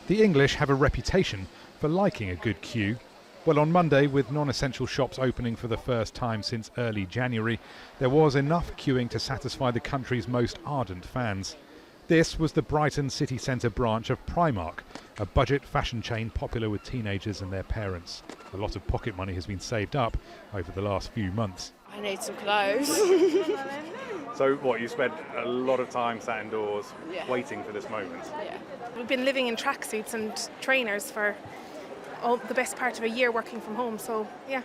The English have a reputation for liking a good queue. Well, on Monday, with non-essential shops opening for the first time since early January, there was enough queuing to satisfy the country's most ardent fans. This was the Brighton city centre branch of Primark, a budget fashion chain popular with teenagers and their parents. A lot of pocket money has been saved up over the last few months. I need some clothes. So what, you spent a lot of time sat indoors waiting for this moment? Yeah. We've been living in tracksuits and trainers for the best part of a year working from home, so yeah.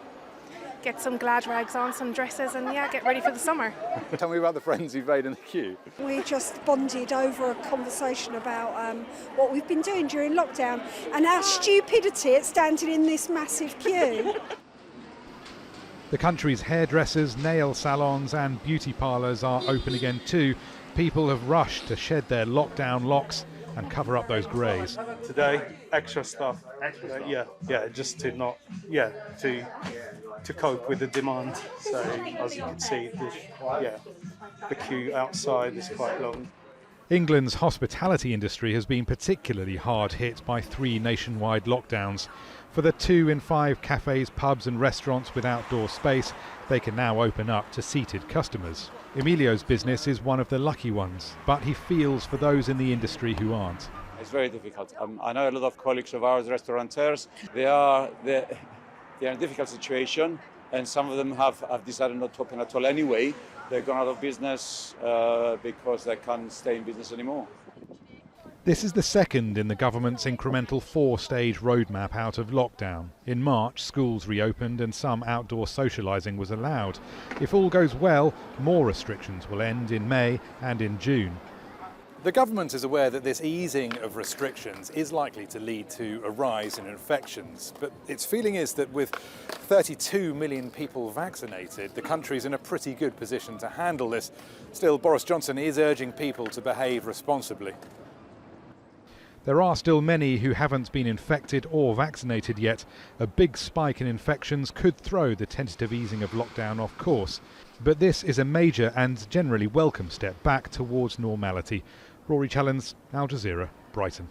Get some glad rags on, some dresses, and get ready for the summer. Tell me about the friends you've made in the queue. We just bonded over a conversation about what we've been doing during lockdown and our stupidity at standing in this massive queue. The country's hairdressers, nail salons and beauty parlours are open again too. People have rushed to shed their lockdown locks and cover up those greys. Today, extra stuff. Just to cope with the demand. So as you can see, the queue outside is quite long. England's hospitality industry has been particularly hard hit by 3 nationwide lockdowns. For the 2 in 5 cafes, pubs and restaurants with outdoor space, they can now open up to seated customers. Emilio's business is one of the lucky ones, but he feels for those in the industry who aren't. It's very difficult. I know a lot of colleagues of ours, restaurateurs, they are in a difficult situation, and some of them have decided not to open at all anyway. They've gone out of business because they can't stay in business anymore. This is the second in the government's incremental 4-stage roadmap out of lockdown. In March, schools reopened and some outdoor socialising was allowed. If all goes well, more restrictions will end in May and in June. The government is aware that this easing of restrictions is likely to lead to a rise in infections, but its feeling is that with 32 million people vaccinated, the country's in a pretty good position to handle this. Still, Boris Johnson is urging people to behave responsibly. There are still many who haven't been infected or vaccinated yet. A big spike in infections could throw the tentative easing of lockdown off course. But this is a major and generally welcome step back towards normality. Rory, Challands, Al Jazeera, Brighton.